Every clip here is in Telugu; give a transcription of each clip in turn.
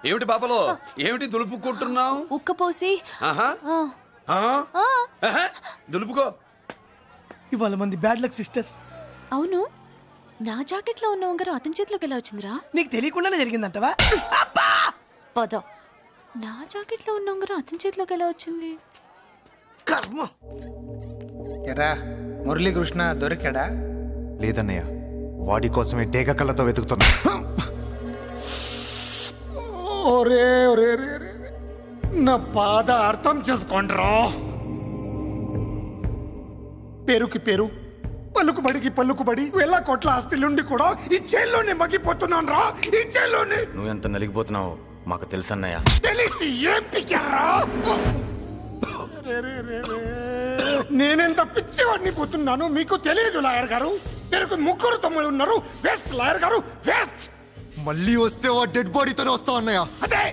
ఏమిటి పాపలో ఏమిటి దులుపుకుంటున్నావు? ఉక్కపోసి దులుపుకో. ఇవాళ మంది బ్యాడ్ లక్ సిస్టర్. అవును, నా జాకెట్ లో ఉన్న ఉంగరం అతని చేతిలోకి ఎలా వచ్చిందిరా? నీకు తెలియకుండానే జరిగిందంటవా? పద. నా జాకెట్ లో ఉన్న ఉంగరం అతని చేతిలోకి ఎలా వచ్చింది? కర్మ. ఎరా మురళీకృష్ణ దొరికాడా? లేదన్నయ్య, వాడి కోసమే డేగ కళ్ళతో వెతుకుతున్నా. ఒరే ఒరే రే రే, నా బాధ అర్థం చేసుకోండ్రా. పేరుకి పేరు, పలుకుబడికి పలుకుబడి, వేల కోట్ల ఆస్తిలుండి కూడా ఈ జైల్లోనే మగ్గిపోతున్నాను రా, ఈ జైల్లోనే. నువ్వెంత నలిగిపోతున్నావు మాకు తెలుసన్నయ్య. తెలిసి ఏం పిక్కారా? నేనెంత పిచ్చివాడిని పోతున్నాను మీకు తెలియదు లాయర్ గారు. పేరుకు ముగ్గురు తమ్ముళ్ళు ఉన్నారు. వేస్ట్ లాయర్ గారు, వేస్ట్. మళ్ళీ వస్తే ఆ డెడ్ బాడీతోనే వస్తావు అన్నయ్య. అదే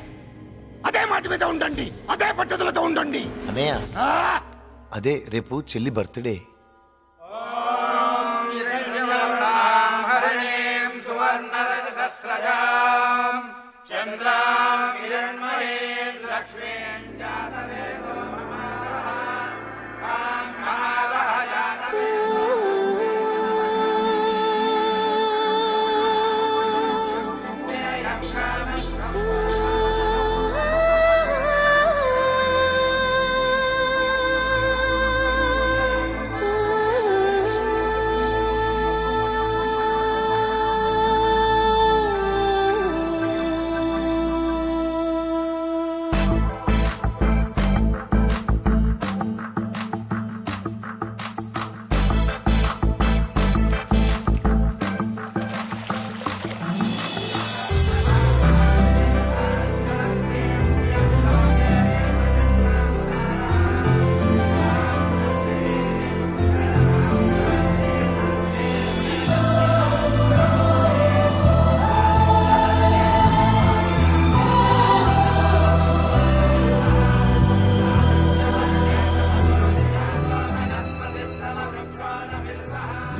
అదే మాట మీద ఉండండి, అదే పట్టుదలతో ఉండండి అన్నయ్య. ఆ! అదే రేపు చెల్లి బర్త్డే.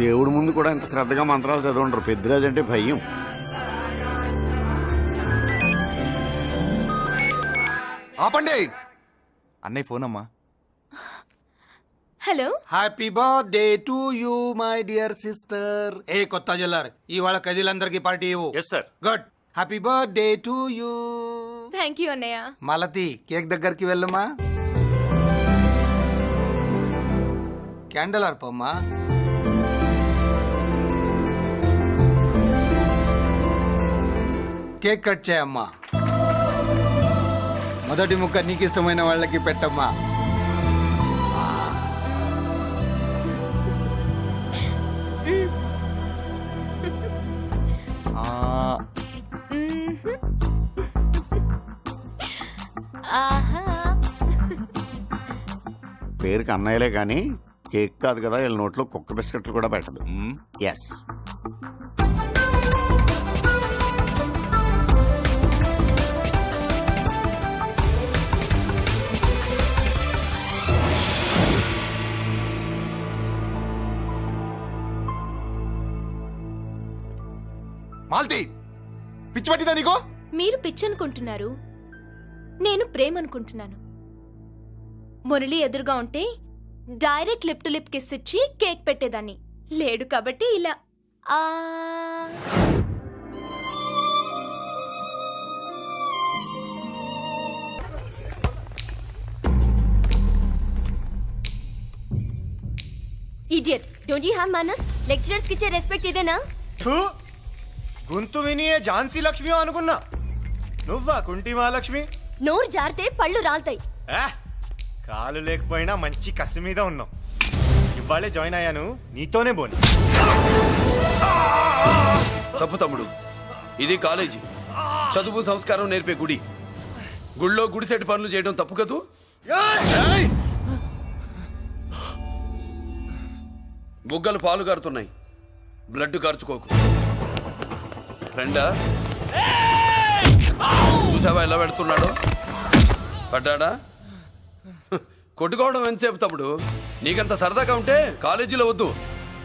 దేవుడి ముందు కూడా ఇంత శ్రద్ధగా మంత్రాలు చదవంటారు. పెద్దరాజు అంటే భయం. ఆపండి. అన్నయ్య ఫోన్ అమ్మా. Hello. Happy birthday to you my dear sister. ఏ కొత్త జల్లార్, ఇవాళ కదిలందరికి పార్టీ ఇవ్వు. Yes sir. Good. Happy birthday to you. Thank you అన్నయ్య. మాలతి, కేక్ దగ్గరికి వెళ్ళమ్మా. క్యాండల్ ఆర్పమ్మా. కేక్ కట్ చేయమ్మా. మొదటి ముక్క నీకు ఇష్టమైన వాళ్ళకి పెట్టమ్మా. పేరుకి అన్నయ్యలే కానీ కేక్ కాదు కదా, వీళ్ళ నోట్లో కుక్క బిస్కెట్లు కూడా పెట్టదు. ఎస్. మాల్తి, పిచ్చి పట్టిందా నీకు? మీరు పిచ్చి అనుకుంటున్నారు, నేను ప్రేమ అనుకుంటున్నాను. మురళి ఎదురుగా ఉంటే direct lip to lip kiss ఇచ్చి కేక్ పెట్టేదాన్ని. లేడు కాబట్టి ఇలా. ఇడియట్, డోంట్ యు హావ్ మనస్? లెక్చరర్స్ కి ఇచ్చే రెస్పెక్ట్ ఇదేనా? గొంతు విని ఝాన్సీ లక్ష్మి అనుకున్నా. నువ్వా కుంటి మహాలక్ష్మి? నోరు జారితే పళ్ళు రాల్తాయి. కాలు లేకపోయినా మంచి కసి మీద ఉన్నావు. ఇవాళే జాయిన్ అయ్యాను, నీతోనే బోని. తప్పు తమ్ముడు, ఇది కాలేజీ, చదువు సంస్కారం నేర్పే గుడి. గుళ్ళో గుడిసెట్ పనులు చేయడం తప్పు కదూ. బుగ్గలు పాలు కారుతున్నాయి, బ్లడ్ కార్చుకోకు. ఫ్రెండా, చూసావా ఎలా పెడుతున్నాడు? పడ్డాడా? కొట్టుకోవడం ఎంతసేపు తమ్ముడు? నీకంత సరదాగా ఉంటే కాలేజీలో వద్దు.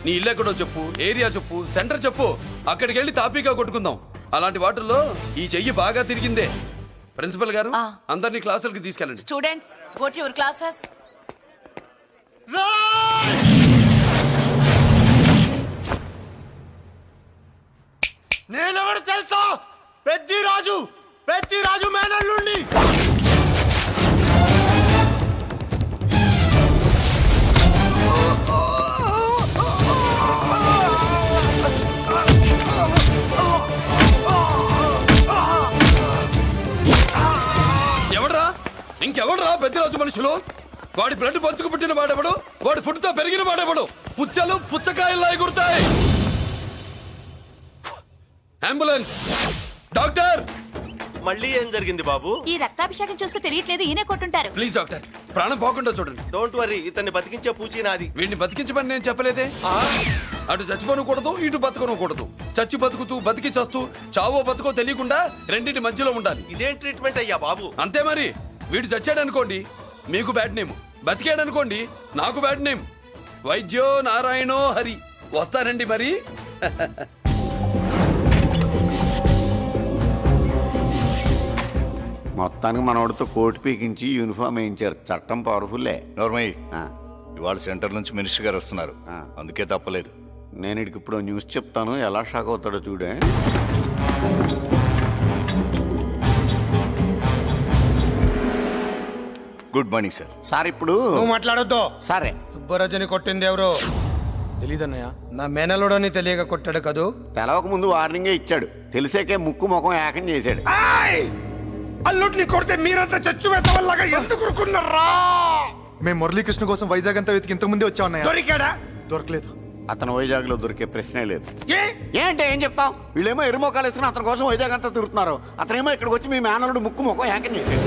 నీ ఇల్లు ఎక్కడో చెప్పు, ఏరియా చెప్పు, సెంటర్ చెప్పు, అక్కడికి వెళ్ళి తాపీగా కొట్టుకుందాం. అలాంటి వాటిల్లో ఈ చెయ్యి బాగా తిరిగిందే. ప్రిన్సిపల్ గారు అందరినీ క్లాసులకి తీసుకెళ్ళండి. Students go to your classes. నేనెవరు తెలుసా? పెద్దిరాజు మేనల్లుండి. ఎవడ్రా ఇంకెవడ్రా పెద్దరాజు మనుషులు? వాడి బ్లడ్ పంచుకు పుట్టిన వాడెవడు? వాడి ఫుడ్తో పెరిగిన వాడెవడు? పుచ్చలు పుచ్చకాయల్లా ఎగురుతాయి. Ambulance, doctor. మళ్ళీ ఏం జరిగింది బాబు? ఈ రక్తాభిషేకం చూస్తే తెలియట్లేదు, ఈయనే కొట్టుంటారు. ప్లీజ్ డాక్టర్, ప్రాణం పోకుండా చూడండి. డోంట్ వరీ, ఇతన్ని బతికించే పూచి నాది. వీడిని బతికించమని నేను చెప్పలేదే. అటు చచ్చిపోనకూడదు, ఇటు బతకనకూడదు. చచ్చి బతుకుతూ బతికి చస్తూ చావో బతుకో తెలియకుండా రెండింటి మధ్యలో ఉండాలి. ఇదేం ట్రీట్మెంట్ అయ్యా బాబు? అంతే మరి. వీడు చచ్చాడనుకోండి మీకు బ్యాడ్ నేమ్, బతికాడనుకోండి నాకు బ్యాడ్ నేమ్. వైద్యో నారాయణో హరి. వస్తారండి మరి. మొత్తానికి మనోడితో కోట్ పీకించి యూనిఫామ్ వేయించారు. చట్టం పవర్ఫుల్లే. నోర్మయ్య, ఇవాళ సెంటర్ నుంచి మినిస్టర్ గారు వస్తున్నారు, అందుకే తప్పలేదు. నేను ఇడికి ఇప్పుడు న్యూస్ చెప్తాను, ఎలా షాక్ అవుతాడో చూడే. Good morning sir. సార్ ఇప్పుడు నువ్వు మాట్లాడొద్దు. సరే, సుబ్బరాజుని కొట్టింది ఎవరు తెలీదన్నయ్య. నా మేనలోడని తెలియక కొట్టాడు కదూ. తెలవక ముందు వార్నింగే ఇచ్చాడు. తెలిసాకే ముక్కు ముఖం ఏకం చేశాడు. అల్లుడిని కొడితే మీరంతా చచ్చు వెతవల్లాగా ఎందుకు ఊరుకున్నారా? మేము మురళీకృష్ణ కోసం వైజాగ్ అంతా వెతికి ఇంతకు ముందే వచ్చా ఉన్నాయా? దొరికాడా? దొరకలేదు. అతను వైజాగ్ లో దొరికే ప్రశ్నే లేదు. ఏ ఏంటే ఏం చెప్తాం? వీళ్ళేమో ఎరుమోకాలు వేసుకుని అతని కోసం వైజాగ్ అంతా తిరుగుతున్నారు. అతనేమో ఇక్కడికి వచ్చి మీ మేనలుడు ముక్కు ముఖం ఏకం చేశాడు.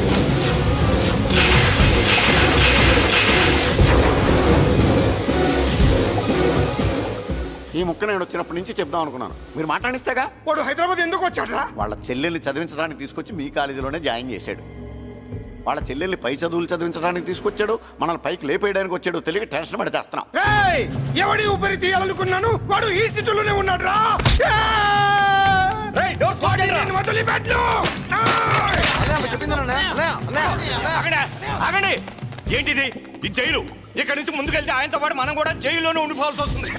ఈ ముక్క నేను వచ్చినప్పటి నుంచి చెప్దాం అనుకున్నాను, మీరు మాట్లాడిస్తేగా. వాడు హైదరాబాద్ ఎందుకు వచ్చాడరా? వాళ్ళ చెల్లెల్ని చదివించడానికి తీసుకొచ్చి మీ కాలేజీలోనే జాయిన్ చేశాడు. వాళ్ళ చెల్లెల్ని పై చదువులు చదివించడానికి తీసుకొచ్చాడు, మనల్ని పైకి లేపేయడానికి వచ్చాడు. తెలియక టెన్షన్ పడి తెస్తున్నాం. ఎవడి ఊపిరి తీయాలనుకున్నాను, వాడు ఈ సిటీలోనే ఉన్నాడు రా. ఏంటిది? ఈ జైలు. ఇక్కడ నుంచి ముందుకెళ్తే ఆయనతో పాటు మనం కూడా జైల్లోనే ఉండిపోవాల్సి వస్తుంది.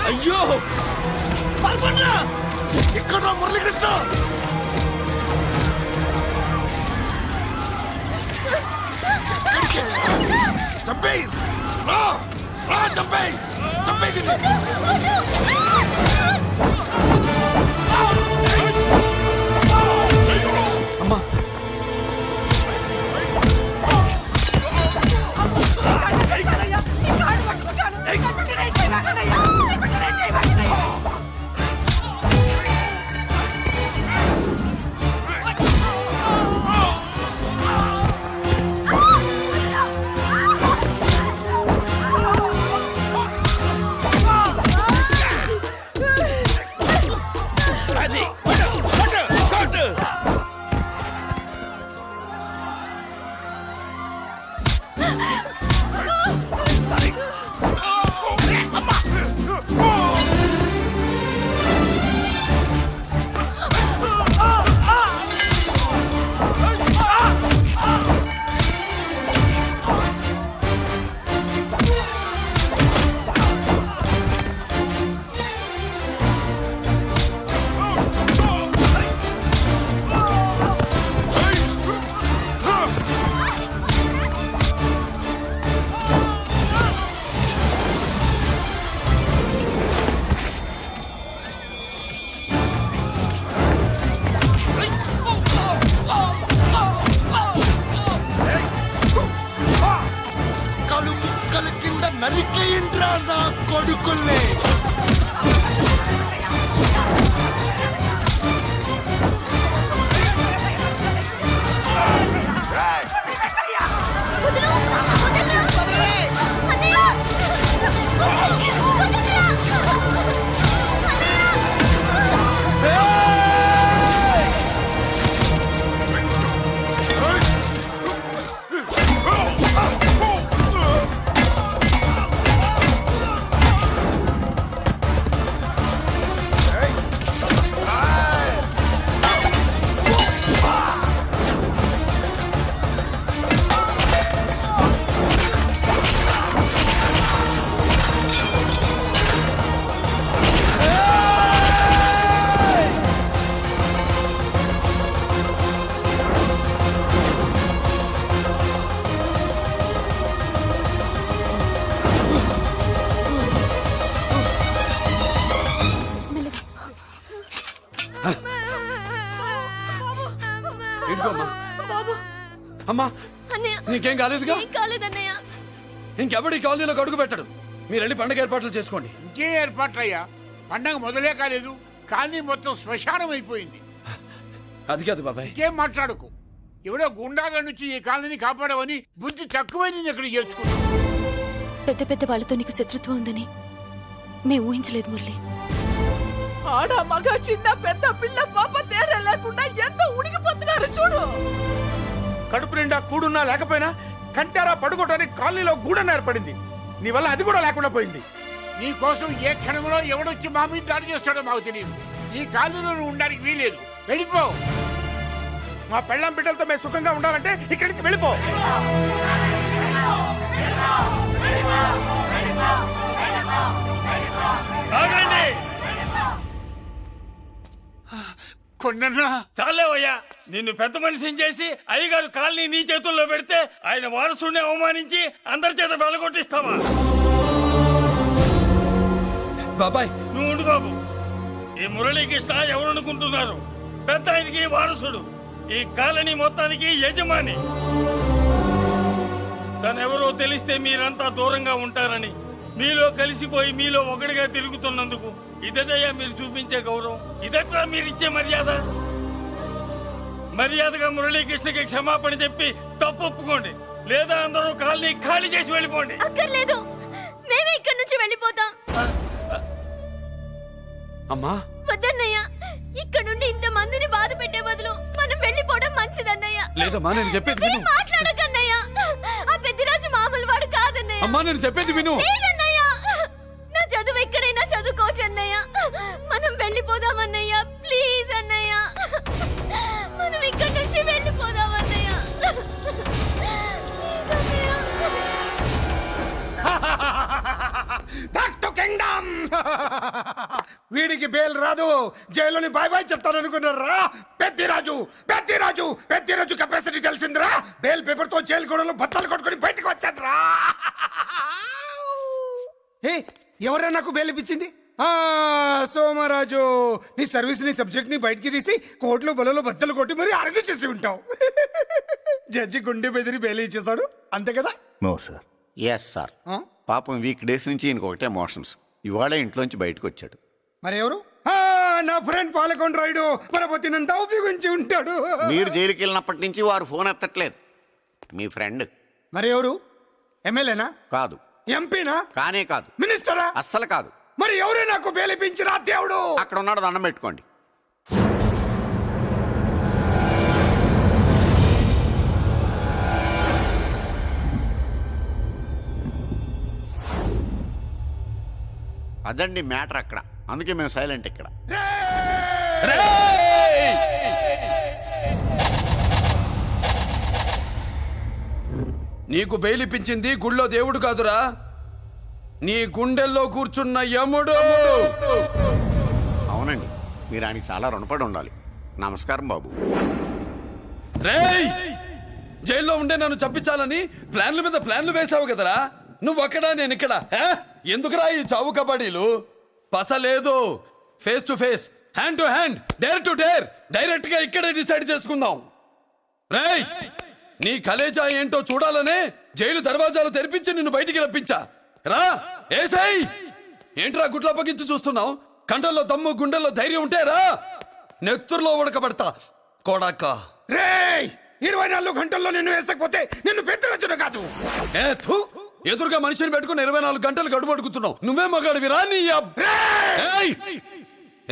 అయ్యో ఇక్కడ మురళీకృష్ణ చంపేయ్, చంపేయ్, చంపేయ్. అమ్మా నరికేయండ్రా నా కొడుకుల్ని. వదలు! వదలరా! అన్నయ్య! అమ్మా అన్నయ్య నీకేం కాలేదుగా? ఏం కాలేదన్నయ్య. ఇంకెవడి కాలనీలో అడుగు పెట్టడు. మీరు వెళ్ళి పండగ ఏర్పాట్లు చేసుకోండి. ఇంకే ఏర్పాట్లయ్యా? పండగ మొదలే కాలేదు, కాలనీ మొత్తం శ్మశానం అయిపోయింది. అది కాదు బాబాయ్. ఇంకేం మాట్లాడుకు. ఎవడో గుండాగా నుంచి ఈ కాలనీని కాపాడవని బుద్ధి తక్కువై నేను ఇక్కడ చేర్చుకున్నా. పెద్ద పెద్ద వాళ్ళతో నీకు శత్రుత్వం ఉందని మేము ఊహించలేదు మురళి. ఆడ మగ చిన్న పెద్ద పిల్ల పాప తేడా లేకుండా ఎంతో ఉడికిపోతున్నారు చూడు. కడుపు నిండా కూడున్నా లేకపోయినా కంటారా పడుకోవటానికి కాలనీలో గూడెం ఏర్పడింది. నీ వల్ల అది కూడా లేకుండా పోయింది. నీ కోసం ఏ క్షణంలో ఎవడొచ్చి మా మీద దాడి చేస్తాడో మాకు తెలియదు. ఈ కాలనీలో నువ్వు ఉండడానికి వీలేదు. వెళ్ళిపో. మా పెళ్ళాం బిడ్డలతో మేము సుఖంగా ఉండాలంటే ఇక్కడి నుంచి వెళ్ళిపో. ఆగండి. కొండన్నా చాలేవయ్యా, నిన్ను పెద్ద మనిషిని చేసి అయ్యగారు కాలనీ నీ చేతుల్లో పెడితే ఆయన వారసుని అవమానించి అందరి చేత వెళ్ళగొట్టిస్తావా? బాబాయ్ నువ్వు ఉండు బాబు. ఈ మురళీకృష్ణ ఎవరనుకుంటున్నారు? పెద్ద ఆయనకి వారసుడు, ఈ కాలనీ మొత్తానికి యజమాని. తనెవరో తెలిస్తే మీరంతా దూరంగా ఉంటారని మీలో కలిసిపోయి మీలో ఒకటిగా తిరుగుతున్నందుకు ఇదటయ్యా మీరు చూపించే గౌరవం, ఇదట్లా మీరిచ్చే మర్యాద. మర్యాదగా మురళీకృష్ణకి క్షమాపణ చెప్పి తప్పు ఒప్పుకోండి, లేదా అందరూ కాలనీ ఖాళీ చేసి వెళ్ళిపోండి. అక్కర్లేదు, మేమే ఇక్కడి నుంచి వెళ్ళిపోతాం. అమ్మా వద్దన్నయ్య, ఇక్కడ నుండి ఇంత మందిని బాధ పెట్టే బదులు మనం వెళ్ళిపోవడం మంచిదన్నయ్య. లేదమ్మా, నేను చెప్పేది విను. మాట్లాడకన్నయ్య, ఆ పెద్దిరాజు మామూలు వాడు కాదన్నయ్య. అమ్మా నేను చెప్పేది విను. లేదన్నయ్య, నా చదువు ఎక్కడైనా చదువుకోవచ్చు అన్నయ్య. మనం వెళ్ళిపోదామన్నయ్య, ప్లీజ్ అన్నయ్య. మనం ఇక్కడి నుంచి వెళ్ళిపోదామన్నయ్య. Back to kingdom. వీడికి బెయిల్ రాదు, జైల్లోని బాయ్ బాయ్ చెప్తాను అనుకున్నారా? పెద్దిరాజు పెద్దిరాజు పెద్దిరాజు కెపాసిటీ తెలిసిందిరా. బెయిల్ పేపర్ తో జైలు గోడలు బట్టలు కొట్టుకుని బయటకు వచ్చాడ్రా. ఏ ఎవరా నాకు బెయిల్ ఇప్పించింది? సోమరాజు, నీ సర్వీస్ నీ సబ్జెక్ట్ ని బయటికి తీసి కోట్లు బలలో బద్దలు కొట్టి మరి అరుగు చేసి ఉంటావు. జడ్జి గుండె బెదిరి బెయిల్ ఇచ్చేసాడు, అంతే కదా? No sir. Yes sir. పాపం వీక్ డేస్ నుంచి ఈయనకు ఒకటే మోషన్స్. ఇవాళ ఇంట్లోంచి బయటకు వచ్చాడు. మరి ఎవరు? నా ఫ్రెండ్ పాలకొండ రాయుడు మరపతినంతా ఉపయోగించి ఉంటాడు. మీరు జైలుకి వెళ్ళినప్పటి నుంచి వారు ఫోన్ ఎత్తట్లేదు. మీ ఫ్రెండ్. మరి ఎవరు? ఎమ్మెల్యేనా? కాదు. ఎంపీనా? కానే కాదు. మినిస్టరా? అస్సలు కాదు. మరి ఎవరే నాకు బేలిపించినా దేవుడు? అక్కడ ఉన్నాడు, దండం పెట్టుకోండి. అదండి మ్యాటర్ అక్కడ. అందుకే మేము సైలెంట్ ఇక్కడ. నీకు బెయిలిపించింది గుళ్ళో దేవుడు కాదురా, నీ గుండెల్లో కూర్చున్న యముడు. అవునండి, మీరు ఆయనకి చాలా రుణపడి ఉండాలి. నమస్కారం బాబు. రేయ్, జైల్లో ఉండే నన్ను చంపించాలని ప్లాన్ల మీద ప్లాన్లు వేసావు కదరా. నువ్వు అక్కడ నేను ఇక్కడ. ఎందుకురా ఈ చావు కబడ్డీలు? పస లేదు. Face to face, hand to hand, dare to dare, direct గా ఇక్కడే డిసైడ్ చేసుకుందాం. రేయ్, నీ కలేజా ఏంటో చూడాలనే జైలు దర్వాజాలు తెరిపించి నిన్ను బయటికి రప్పించా. రా ఏసై. ఏంట్రా గుడ్ల పగించి చూస్తున్నావు? కండల్లో దమ్ము, గుండెల్లో ధైర్యం ఉంటే రా, నెత్తురులో ఉడకబడతా కొడాక. రేయ్, 24 గంటల్లో నిన్ను వేసకపోతే నిన్ను పెద్దరొచ్చును కాదు. ఎదురుగా మనిషిని పెట్టుకుని 24 గంటలు గడుపు అడుగుతున్నావు. నువ్వే మగాడివిరా నీ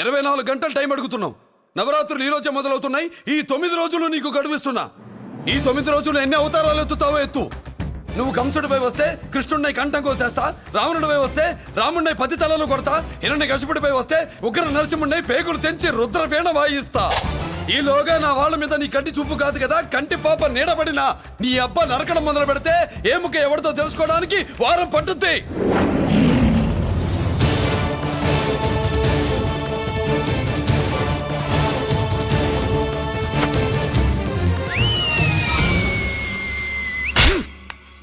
24 గంటలు టైం అడుగుతున్నావు. నవరాత్రులు ఈ రోజే మొదలవుతున్నాయి. ఈ 9 రోజులు నీకు గడువిస్తున్నా. ఈ 9 రోజులు ఎన్ని అవతారాలు ఎత్తుతావో ఎత్తు. నువ్వు కంసుడిపై వస్తే కృష్ణుడిని కంఠం కోసేస్తా, రావణుడిపై వస్తే రాముడిని 10 తలలు కొడతా, హిరణ్యకశిపుడిపై వస్తే ఉగ్ర నరసింహుడిని పేగులు తెంచి రుద్రవీణ వాయిస్తా. ఈలోగా నా వాళ్ళ మీద నీ కంటి చూపు కాదు కదా, కంటి పాప నీడబడినా నీ అబ్బా నరకడం మొదలు పెడితే ఏముక ఎవరితో తెలుసుకోవడానికి వారం పట్టుద్ది.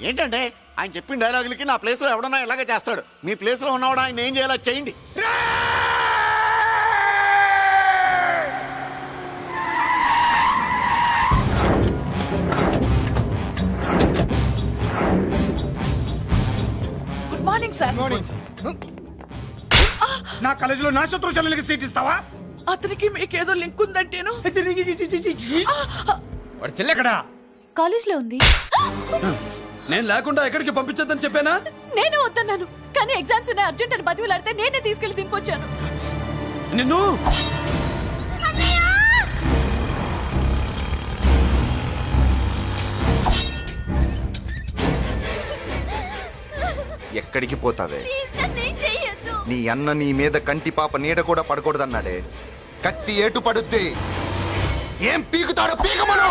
ఏంటంటే ఆయన చెప్పిన డైలాగులకి నా ప్లేస్లో ఎవడన్నా ఇలాగే చేస్తాడు. మీ ప్లేస్లో ఉన్నవాడు ఆయన ఏం చేయాలో చేయండి. సార్ నా కాలేజీలో నా శత్రు చెల్లెలకి సీట్ ఇస్తావా? అతనికి మీకేదో లింక్ ఉందంటేను వాడు చెల్లెక్కడా? కాలేజ్ లో ఉంది. నేను లేకుండా ఎక్కడికి పంపించొద్దని చెప్పానా? నేను వద్దన్నాను, కానీ ఎగ్జామ్స్ ఉన్నాయి అర్జెంట్ అని బతిలాడితే నేనే తీసుకెళ్లి దింపొచ్చాను. నిన్ను ఎక్కడికి పోతావే? నీ అన్న నీ మీద కంటి పాప నీడ కూడా పడకూడదన్నాడే. కత్తి ఏటు పడుద్ది. ఏం పీకుతాడో పీకమను.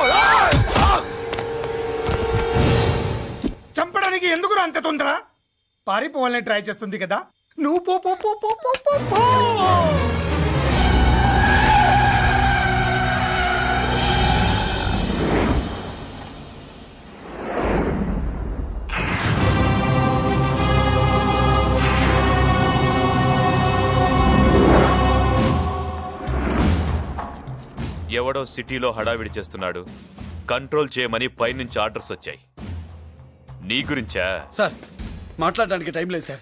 చంపడానికి ఎందుకు అంత తొందర? పారిపోవాలని ట్రై చేస్తుంది కదా. నువ్వు పో పో పో పో పో పో పో. ఎవడో సిటీలో హడావిడి చేస్తున్నాడు, కంట్రోల్ చేయమని పైనుంచి ఆర్డర్స్ వచ్చాయి. నీ గురించా? సార్ మాట్లాడడానికి టైం లేదు సార్,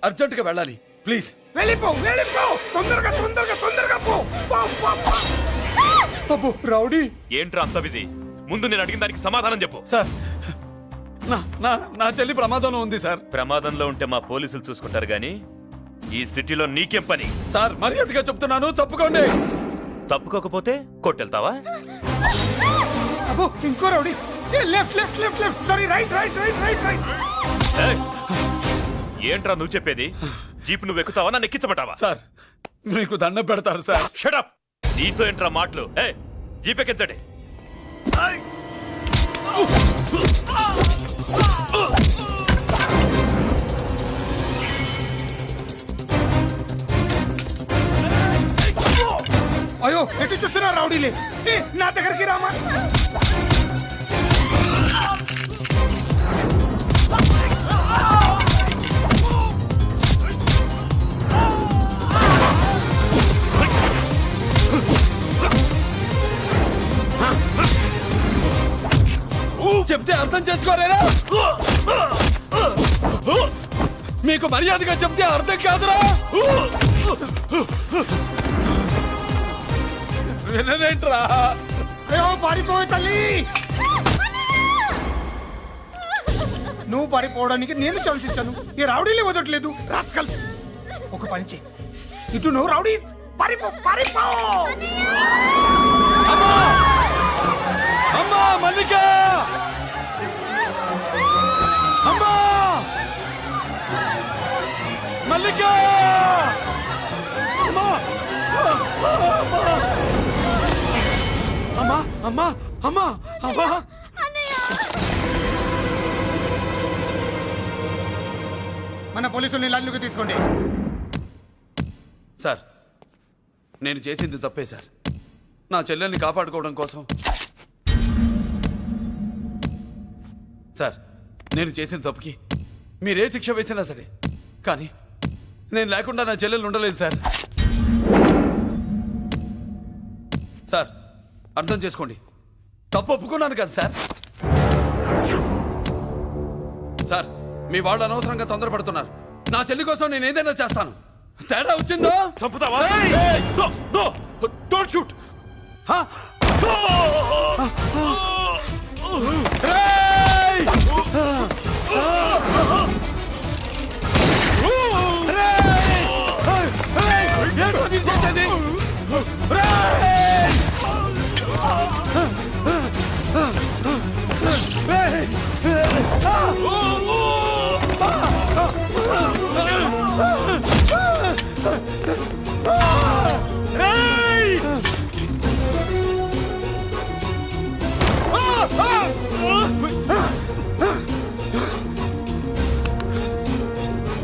అర్జెంటుగా వెళ్ళాలి ప్లీజ్. వెళ్ళిపో వెళ్ళిపో, తొందరగా తొందరగా తొందరగా పో. పో, పో, పో. అబ్బో, రౌడీ ఏంట్రా అంత బిజీ? ముందు నేను అడిగిన దానికి సమాధానం చెప్పు. సార్ నా నా నా చెల్లి ప్రమాదంలో ఉంది సార్. ప్రమాదంలో ఉంటే మా పోలీసులు చూసుకుంటారు గానీ ఈ సిటీలో నీకేం పని? సార్ మర్యాదగా చెప్తున్నాను, తప్పుకోండి. తప్పుకోకపోతే కొట్టెళ్తావా? అబ్బో, ఇంకో rowdy. Left left left left, sorry right right right right right. ఏయ్! ఏంట్రా నువ్వు చెప్పేది? జీప్ నువ్వు ఎక్కుతావా, నన్ను ఎక్కించబట్టావా? సార్ మీకు దండం పెడతారు సార్. షడప్! నీతో ఏంట్రా మాటలు? జీప్ ఎక్కించండి. అయ్యో, ఎటు చూస్తున్నా రౌడీలే? నా దగ్గరికి రామా. చెప్తే అర్థం చేసుకోరేరా? మీకు మర్యాదగా చెప్తే అర్థం కాదురా? వినరేంట్రా? అయ్యో, పారిపోయి తల్లి. నువ్వు పారిపోవడానికి నేను ఛాన్స్ ఇచ్చాను, ఈ రౌడీలే వదలట్లేదు. రాస్కల్స్, ఒక పని చెయ్యి. ఇటు నువ్వు రౌడీస్ పారిపో పారిపో. అమ్మా అమ్మా మల్లిక, అమ్మా మల్లిక, అమ్మా అమ్మా అమ్మా అమ్మా అమ్మా. మన పోలీసుల్ని లైన్లోకి తీసుకోండి. సార్ నేను చేసింది తప్పే సార్. నా చెల్లెల్ని కాపాడుకోవడం కోసం. సార్ నేను చేసిన తప్పుకి మీరే శిక్ష వేసినా సరే, కానీ నేను లేకుండా నా చెల్లెలు ఉండలేదు సార్. సార్ అర్థం చేసుకోండి, తప్పు ఒప్పుకున్నాను కదా సార్. సార్ మీ వాళ్ళు అనవసరంగా తొందరపడుతున్నారు. నా చెల్లి కోసం నేను ఏదైనా చేస్తాను. తేడా వచ్చిందో చంపుతావా? Don't shoot.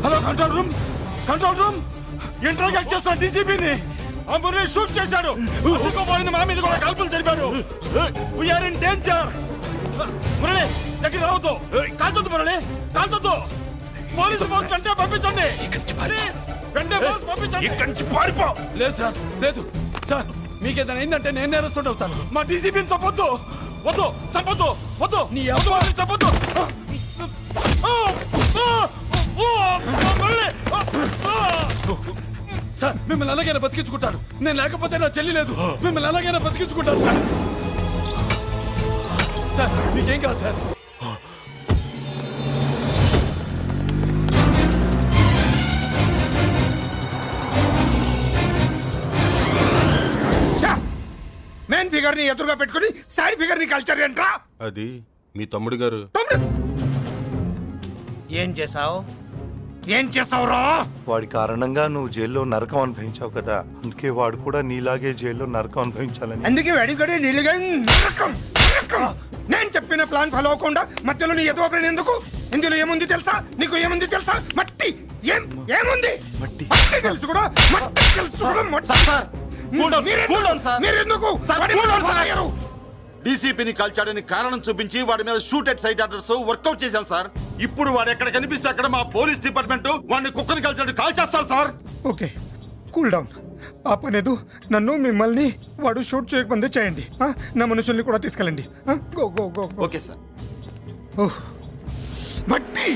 Hello control room, control room. Interact చేస్తున్న డీసీపీని ఆ మురళి షూట్ చేశాడు. పోయింది, మా మీద కూడా కాల్పులు జరిపాడు. We're in danger. మురళి దగ్గర రావద్దు, కాల్చొద్దు మురళి, కాల్చొద్దు. పోలీసు ఫోర్స్ వెంటనే పంపించండి. ప్లీజ్, వెంటనే ఫోర్స్ పంపించండి. ఇక్కడి నుంచి పారిపో. లేదు సార్, లేదు సార్. మీకేదైనా అయిందంటే నేను నేరస్తుడు అవుతాను. మా డీసీపీని చంపొద్దు. వద్దు, చంపొద్దు, వద్దు. నీ చంపొద్దు. మిమ్మల్ని ఎలాగైనా బతికించుకుంటాను. నేను లేకపోతే నా చెల్లి లేదు. మిమ్మల్ని ఎలాగైనా బతికించుకుంటాను సార్. సార్ మీకేం కాదు సార్. మెయిన్ ఫిగర్ ని ఎదురుగా పెట్టుకుని సైడ్ ఫిగర్ ని కల్చర్ ఏంట్రా? అది మీ తమ్ముడు గారు. ఏం చేసావు? ఏం చేసావురా? వాడి కారణంగా నువ్వు జైల్లో నరకం అనుభవించావు కదా, అందుకే వాడు కూడా నీలాగే జైల్లో నరకం అనుభవించాలని. అందుకే వెడిగడి నీళ్ళుగా నరకం నరకం. నేను చెప్పిన ప్లాన్ ఫాలో అవ్వకుండా మధ్యలో నీ ఎదురు ఓపెన్ ఎందుకు? ఇందులో ఏముంది తెలుసా? నీకు ఏముంది తెలుసా? మట్టి. ఏముంది? మట్టి తెలుసు కూడా. మట్టి తెలుసు కూడా. మీరెందుకు డీసీపీని కాల్చాడని కారణం చూపించి వాడి మీద shoot at sight orders work out చేశాం సార్. ఇప్పుడు వాడు ఎక్కడ కనిపిస్తే అక్కడ మా పోలీస్ డిపార్ట్మెంట్ వాడిని కుక్కని కాల్చాడు కాల్ చేస్తారు సార్. Okay, cool down. ఆ పనేదు నన్ను మిమ్మల్ని వాడు షూట్ చేయకముందే చేయండి. నా మనుషుల్ని కూడా తీసుకెళ్ళండి. Go go go. Okay sir. మట్టి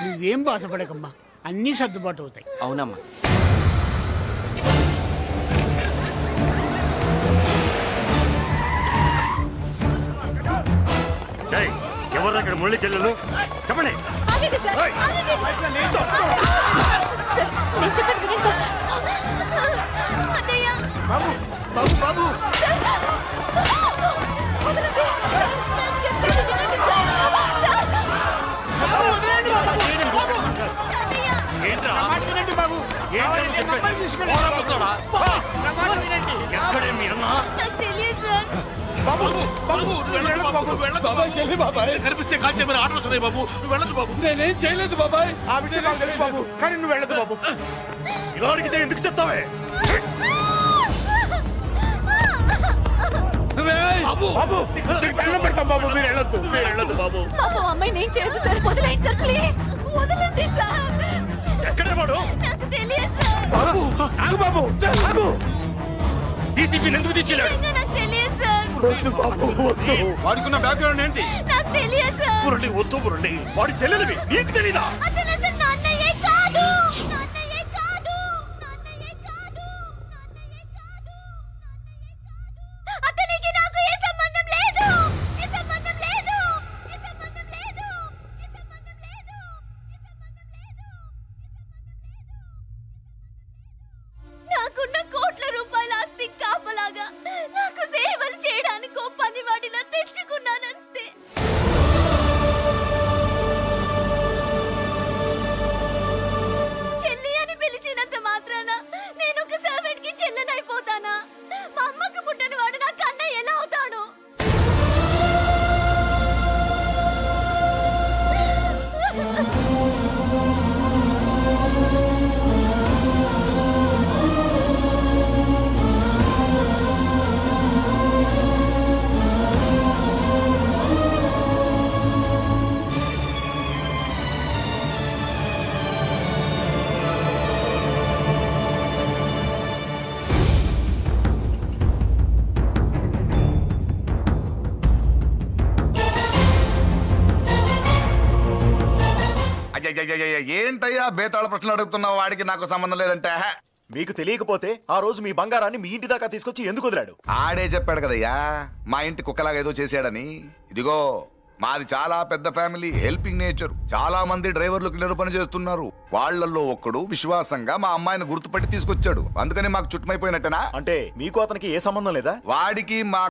నువ్వేం బాధపడకమ్మా, అన్నీ సర్దుబాటు అవుతాయి. అవునమ్మా. ఎవరు అక్కడ మురళి చెల్లెలు చెప్పండి. బాబు బాబు బాబు మమ్మల్ని తీసుకెళ్ళి. నా మాట వినండి. ఎక్కడే మీ అన్న నాకు తెలియదు సార్. బాబు బాబు నువ్వు వెళ్ళొద్దు బాబు వెళ్ళొద్దు బాబాయ్ చెల్లి బాబాయ్ కనిపిస్తే కాల్చే మీరు ఆర్డర్స్ ఉన్నాయి బాబు నువ్వు వెళ్ళదు బాబు నేనేం చేయలేదు బాబాయ్. ఆ విషయం నాకు తెలుసు బాబు కానీ నువ్వు వెళ్ళదు బాబు. ఇలా అడిగితే ఎందుకు చెప్తావే రేయ్! బాబు నీకు దండం పెడతాం బాబు మీరు వెళ్ళొద్దు బాబు. పాపం అమ్మాయి నేను చేయదు సార్. వదిలేండి సార్ ప్లీజ్. వదలండి సార్. ఎక్కడే వాడు నాకు తెలియదు సార్. బాబు ఆగు బాబు ఆగు. డీసీపీని ఎందుకు తీసుకెళ్ళాడు నిజంగా నాకు తెలియదు సార్. వద్దు బాబు వద్దు. వాడికున్న బ్యాక్గ్రౌండ్ ఏంటి నాకు తెలియదు సార్. మురళి వద్దు మురళి వాడి చెల్లెలివి నీకు తెలీదా అతను అసలు నా అన్నయ్యే కాదు. నా అన్నయ్యే కాదు. నా అన్నయ్యే కాదు. నా అన్నయ్యే కాదు. అతనికి నాకు ఏ సంబంధం లేదు. ఏ సంబంధం లేదు. ఏ సంబంధం లేదు. ఏ సంబంధం లేదు. నాకున్న కోట్ల రూపాయల ఆస్తి కాపలాగా నాకు సేవలు చేయడానికి పనివాడిలా తెచ్చుకున్నానంతే. చెల్లి అని పిలిచినంత మాత్రాన నేను ఒక సర్వెంట్ కి చెల్లెనైపోతానా? మా అమ్మకు పుట్టిన వాడు నా కన్నయ్య ఎలా అవుతాడు? అయ్యయ్యయ్యయ్య, ఏంటయ్యా బేతాళ ప్రశ్నలు అడుగుతున్నావు? వాడికి నాకు సంబంధం లేదంటే హ. మీకు తెలియకపోతే ఆ రోజు మీ బంగారాన్ని మీ ఇంటి దాకా తీసుకొచ్చి ఎందుకు వదిలాడు? ఆడే చెప్పాడు కదయ్యా మా ఇంటి కుక్కలాగా ఏదో చేశాడని. ఇదిగో మాది చాలా పెద్ద ఫ్యామిలీ, హెల్పింగ్ నేచర్. చాలా మంది డ్రైవర్లు క్లీనర్ పని చేస్తున్నారు. వాళ్ళల్లో ఒక్కడు విశ్వాసంగా మా అమ్మాయిని గుర్తుపట్టి తీసుకొచ్చాడు. అందుకని మాకు చుట్టుమైపోయినట్టేనా? అంటే మీకు అతనికి ఏ సంబంధం లేదా? వాడికి మా